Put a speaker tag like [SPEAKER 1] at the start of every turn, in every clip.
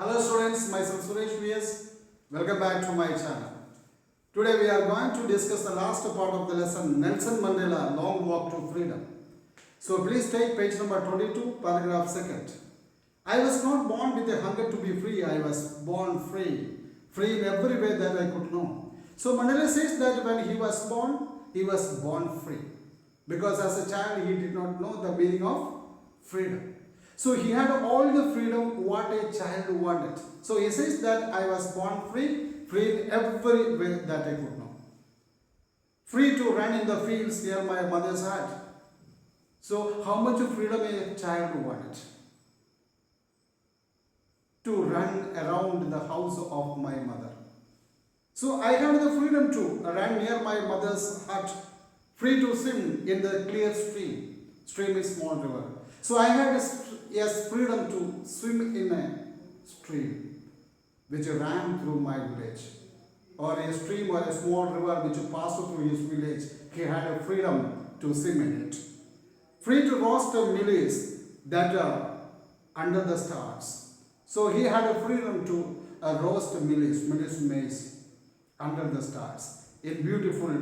[SPEAKER 1] Hello students, myself Suresh VS. Welcome back to my channel. Today we are going to discuss the last part of the lesson, Nelson Mandela Long Walk to Freedom. So please take page number 22, paragraph 2nd. I was not born with a hunger to be free, I was born free. Free in every way that I could know. So Mandela says that when he was born free. Because as a child he did not know the meaning of freedom. So he had all the freedom what a child wanted. So he says that I was born free, free in every way that I could know. Free to run in the fields near my mother's hut. So how much of freedom a child wanted? To run around the house of my mother. So I had the freedom to run near my mother's hut, free to swim in the clear stream. Stream is small river. So I had freedom to swim in a stream which ran through my village, or a stream or a small river which passed through his village. He had a freedom to swim in it. Free to roast maize that are under the stars. So he had a freedom to roast maize under the stars. In beautiful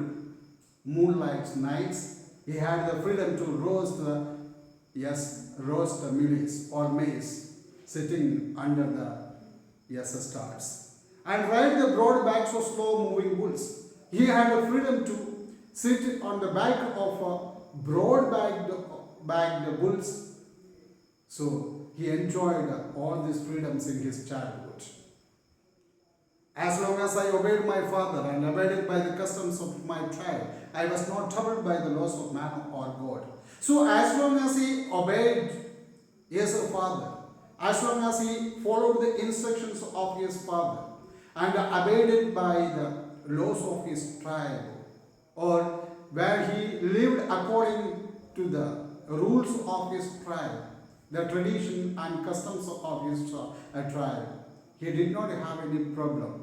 [SPEAKER 1] moonlight nights, he had the freedom to roast the maize or maize sitting under the stars. And ride the broad backs of slow moving bulls. He had the freedom to sit on the back of a broad backed bulls. So he enjoyed all these freedoms in his childhood. As long as I obeyed my father and abided by the customs of my tribe, I was not troubled by the laws of man or God. So as long as he obeyed his father, as long as he followed the instructions of his father and abided by the laws of his tribe, or where he lived according to the rules of his tribe, the tradition and customs of his tribe, he did not have any problem.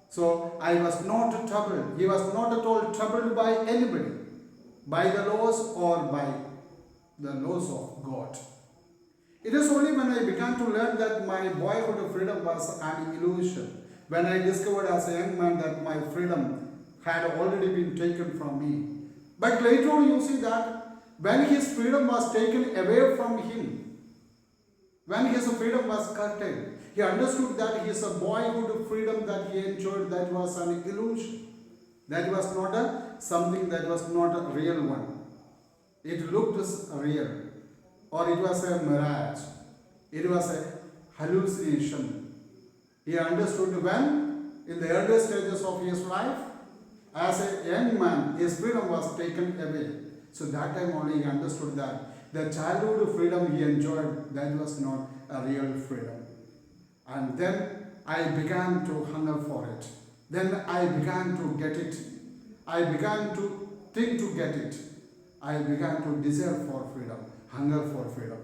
[SPEAKER 1] So I was not troubled. He was not at all troubled by anybody, by the laws or by the laws of God. It is only when I began to learn that my boyhood freedom was an illusion, when I discovered as a young man that my freedom had already been taken from me. But later on you see that when his freedom was taken away from him, when his freedom was curtailed, he understood that his boyhood freedom that he enjoyed, that was an illusion. That was not something that was not a real one. It looked real, or it was a mirage. It was a hallucination. He understood when, in the early stages of his life, as a young man, his freedom was taken away. So that time only he understood that the childhood freedom he enjoyed, that was not a real freedom. And then I began to hunger for it. Then I began to get it. I began to think to get it. I began to desire for freedom, hunger for freedom.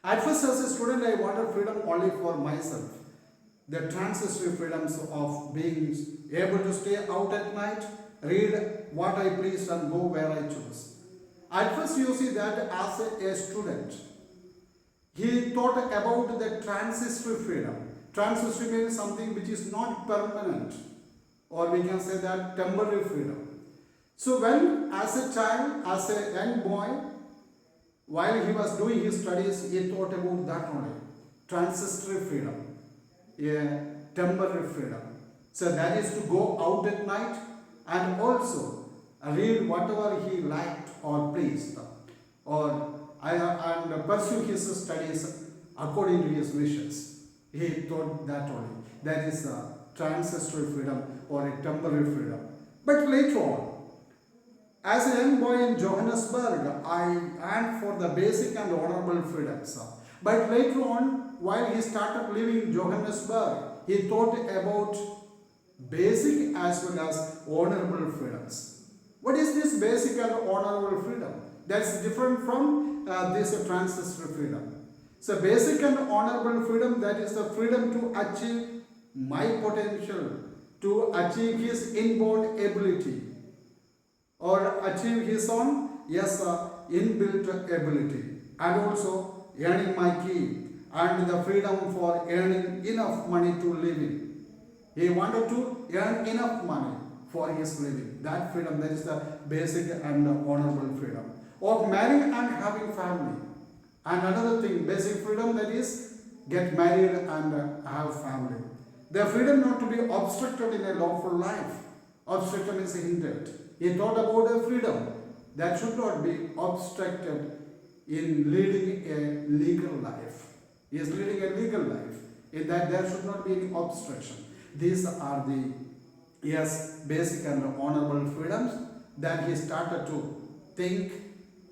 [SPEAKER 1] At first as a student I wanted freedom only for myself. The transitory freedoms of being able to stay out at night, read what I please and go where I choose. At first you see that as a student, he thought about the transitory freedom. Transitory means something which is not permanent, or we can say that temporary freedom. So when as a child, as a young boy, while he was doing his studies, he thought about that only. Transitory freedom, a temporary freedom. So that is to go out at night and also read whatever he liked or pleased, and pursue his studies according to his wishes. He thought that only. That is a transitory freedom or a temporary freedom. But later on, as a young boy in Johannesburg, I yearned for the basic and honorable freedoms. But later on, while he started living in Johannesburg, he thought about basic as well as honorable freedoms. What is this basic and honorable freedom? That's different from this transitory freedom. So basic and honorable freedom, that is the freedom to achieve my potential, to achieve his inborn ability, or achieve his own inbuilt ability, and also earning my keep and the freedom for earning enough money to live in. He wanted to earn enough money for his living. That freedom, that is the basic and honorable freedom. Of marrying and having family. And another thing, basic freedom, that is get married and have family. The freedom not to be obstructed in a lawful life. Obstruction is hindered. He thought about a freedom that should not be obstructed in leading a legal life. He is leading a legal life. In that there should not be any obstruction. These are the basic and honorable freedoms that he started to think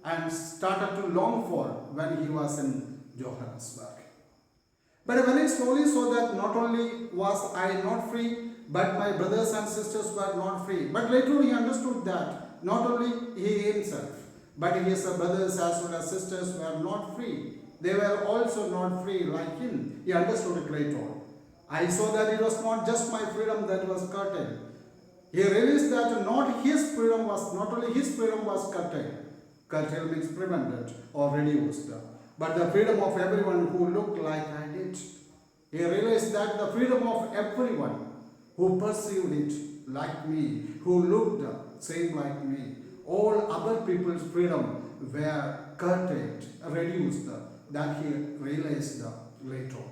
[SPEAKER 1] and started to long for when he was in Johannesburg. But when I slowly saw that not only was I not free, but my brothers and sisters were not free. But later he understood that not only he himself, but his brothers as well as sisters were not free. They were also not free like him. He understood it later on. I saw that it was not just my freedom that was curtailed. He realized that not only his freedom was curtailed. Curtailed means prevented or reduced. But the freedom of everyone who looked like I did. He realized that the freedom of everyone who perceived it like me, who looked same like me, all other people's freedom were curtailed, reduced, that he realized later on.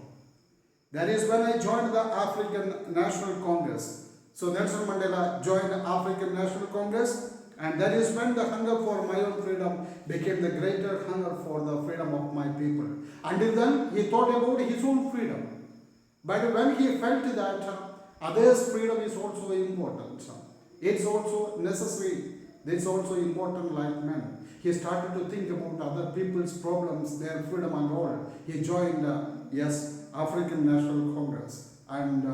[SPEAKER 1] That is when I joined the African National Congress. So Nelson Mandela joined the African National Congress, and that is when the hunger for my own freedom became the greater hunger for the freedom of my people. Until then, he thought about his own freedom. But when he felt that others' freedom is also important, it's also necessary, it's also important like men. He started to think about other people's problems, their freedom and all. He joined, African National Congress. And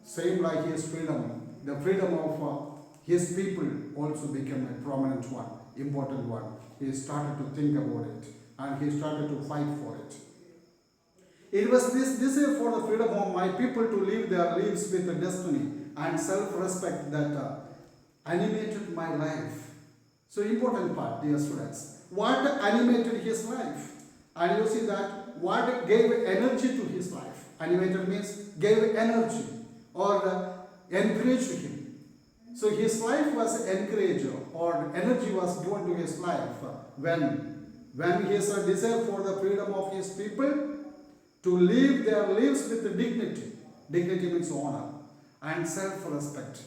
[SPEAKER 1] same like his freedom, the freedom of his people also became a prominent one, important one. He started to think about it and he started to fight for it. It was this desire for the freedom of my people to live their lives with a destiny and self-respect that animated my life. So important part, dear students. What animated his life? And you see that what gave energy to his life. Animated means gave energy or encouraged him. So his life was encouraged or energy was given to his life when his desire for the freedom of his people to live their lives with dignity. Dignity means honor and self-respect.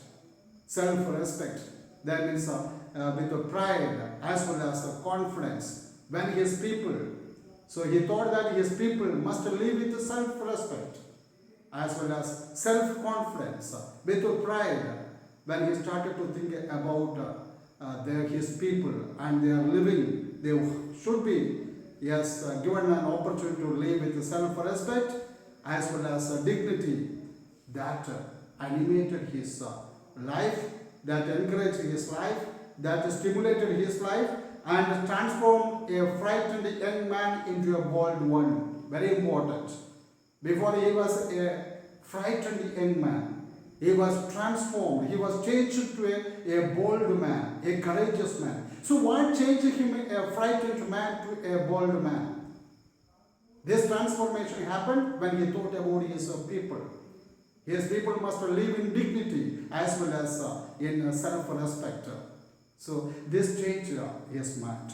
[SPEAKER 1] Self-respect, that means with pride as well as confidence. When his people, so he thought that his people must live with self-respect as well as self-confidence, with pride. When he started to think about his people and their living, they should be given an opportunity to live with self-respect as well as dignity. That animated his life, that encouraged his life, that stimulated his life and transformed a frightened young man into a bold one. Very important. Before he was a frightened young man, he was transformed, he was changed to a bold man, a courageous man. So what changed him, a frightened man, to a bold man? This transformation happened when he thought about his people. His people must live in dignity as well as in self-respect. So this changed his mind.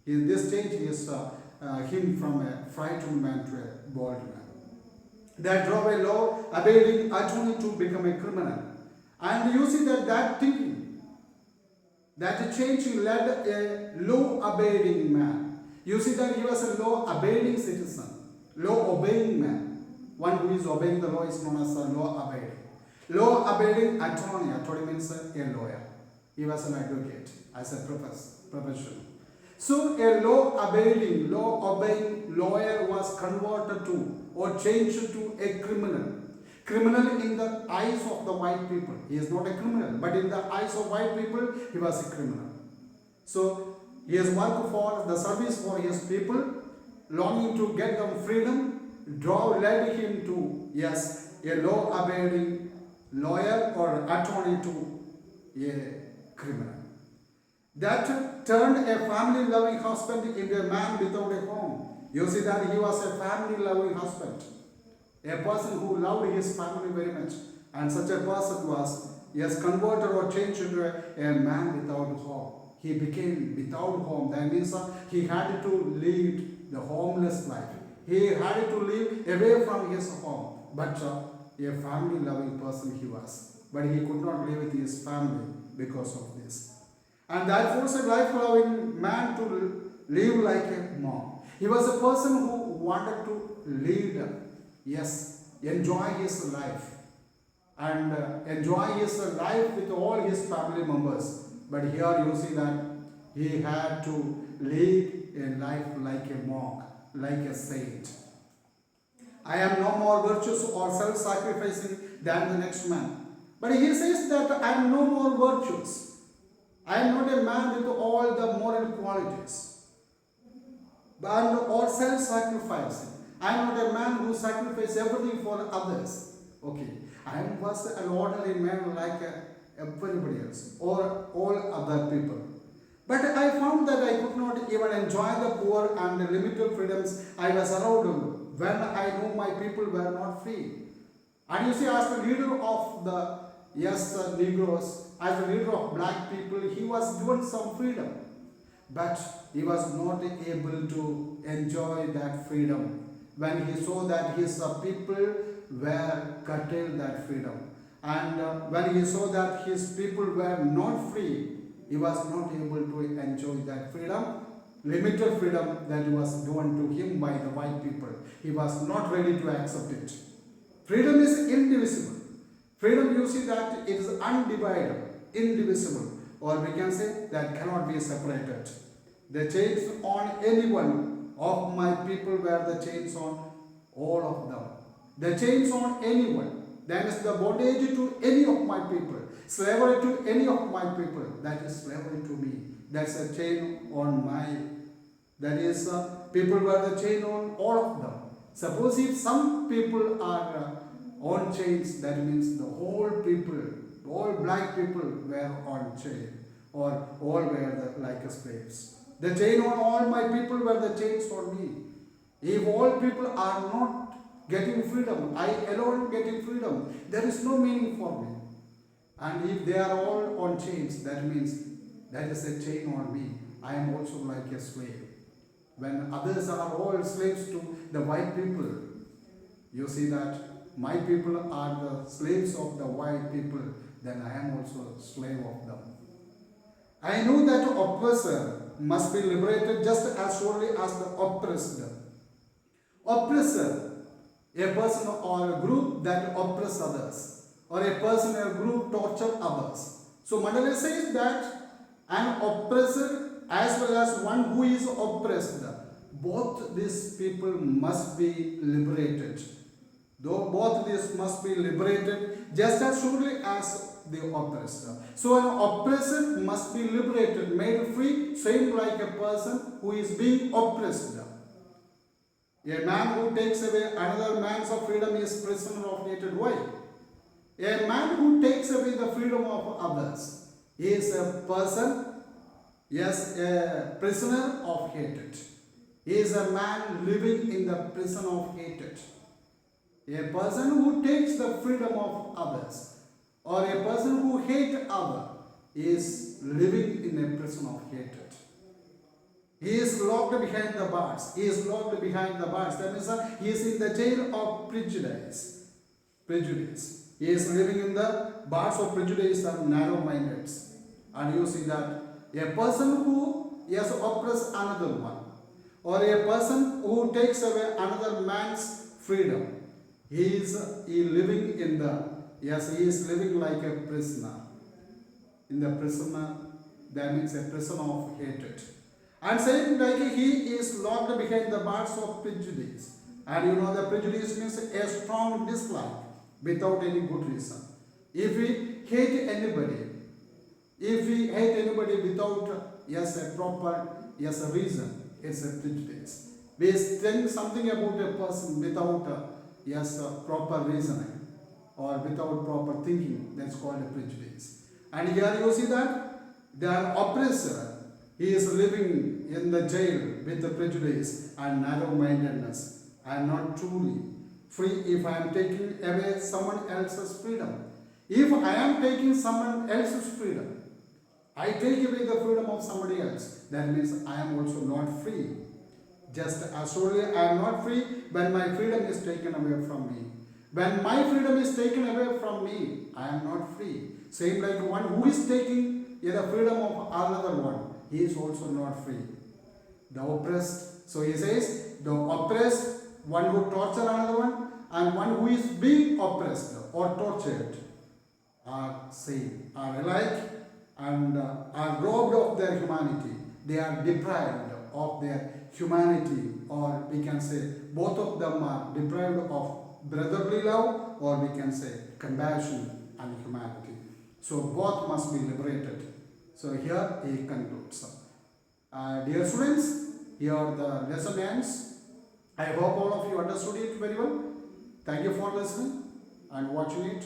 [SPEAKER 1] This changed him from a frightened man to a bold man. That drove a law-abiding attorney to become a criminal. And you see that thinking, that change led a law-abiding man. You see that he was a law-abiding citizen, law-obeying man. One who is obeying the law is known as a law-abiding. Law-abiding attorney. Attorney means a lawyer. He was an advocate as a profession. So a law-abiding, law-obeying lawyer was converted to or changed to a criminal. Criminal in the eyes of the white people. He is not a criminal, but in the eyes of white people, he was a criminal. So his work for the service for his people, longing to get them freedom, led him to, a law-abiding lawyer or attorney to a criminal. That turned a family-loving husband into a man without a home. You see that he was a family loving husband, a person who loved his family very much, and such a person was, yes, converted or changed into a man without home. He became without home. That means he had to lead the homeless life. He had to live away from his home. But a family loving person he was. But he could not live with his family because of this. And that forced a life loving man to live like a monk. He was a person who wanted to lead, yes, enjoy his life and enjoy his life with all his family members. But here you see that he had to lead a life like a monk, like a saint. I am no more virtuous or self-sacrificing than the next man. But he says that I am no more virtuous. I am not a man with all the moral qualities, but or self-sacrificing. I am not a man who sacrifices everything for others. Okay, I am just an ordinary man like everybody else or all other people. But I found that I could not even enjoy the poor and the limited freedoms I was allowed when I knew my people were not free. And you see, as the leader of the Negroes, as the leader of black people, he was given some freedom. But he was not able to enjoy that freedom when he saw that his people were curtailed that freedom. And when he saw that his people were not free, he was not able to enjoy that freedom, limited freedom that was given to him by the white people. He was not ready to accept it. Freedom is indivisible. Freedom, you see that it is undivided, indivisible, or we can say that cannot be separated. The chains on any one of my people were the chains on all of them. The chains on anyone, that is the bondage to any of my people, slavery to any of my people, that is slavery to me. That's a chain on my, that is people were the chain on all of them. Suppose if some people are on chains, that means the whole people, all black people were on chain, or all were like slaves. The chain on all my people were the chains on me. If all people are not getting freedom, I alone getting freedom, there is no meaning for me. And if they are all on chains, that means that is a chain on me. I am also like a slave. When others are all slaves to the white people, you see that my people are the slaves of the white people, then I am also a slave of them. I know that oppressor must be liberated just as surely as the oppressed. Oppressor, a person or a group that oppress others, or a person or a group torture others. So Mandela says that an oppressor as well as one who is oppressed, both these people must be liberated. Though both these must be liberated just as surely as the oppressed. So an oppressor must be liberated, made free, same like a person who is being oppressed. A man who takes away another man's freedom is prisoner of hatred. Why? A man who takes away the freedom of others is a person, yes, a prisoner of hatred. He is a man living in the prison of hatred. A person who takes the freedom of others or a person who hates others is living in a prison of hatred. He is locked behind the bars. He is locked behind the bars. That means he is in the jail of prejudice. Prejudice. He is living in the bars of prejudice and narrow-minded. And you see that a person who has oppressed another one, or a person who takes away another man's freedom, he is living in the, yes, he is living like a prisoner. In the prisoner, that means a prisoner of hatred. And saying like he is locked behind the bars of prejudice. And you know the prejudice means a strong dislike without any good reason. If we hate anybody without, yes, a proper, yes, a reason, it's a prejudice. We think something about a person without, yes, a proper reasoning or without proper thinking, that's called a prejudice. And here you see that the oppressor, he is living in the jail with the prejudice and narrow-mindedness. I am not truly free if I am taking away someone else's freedom. If I am taking someone else's freedom, I take away the freedom of somebody else. That means I am also not free. Just as surely I am not free when my freedom is taken away from me. When my freedom is taken away from me, I am not free. Same like one who is taking the freedom of another one, he is also not free. The oppressed, so he says, the oppressed, one who torture another one, and one who is being oppressed or tortured are same, are alike, and are robbed of their humanity. They are deprived of their humanity, or we can say both of them are deprived of brotherly love, or we can say compassion and humanity. So both must be liberated. So here he concludes. Dear students, here the lesson ends. I hope all of you understood it very well. Thank you for listening and watching it.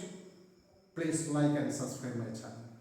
[SPEAKER 1] Please like and subscribe my channel.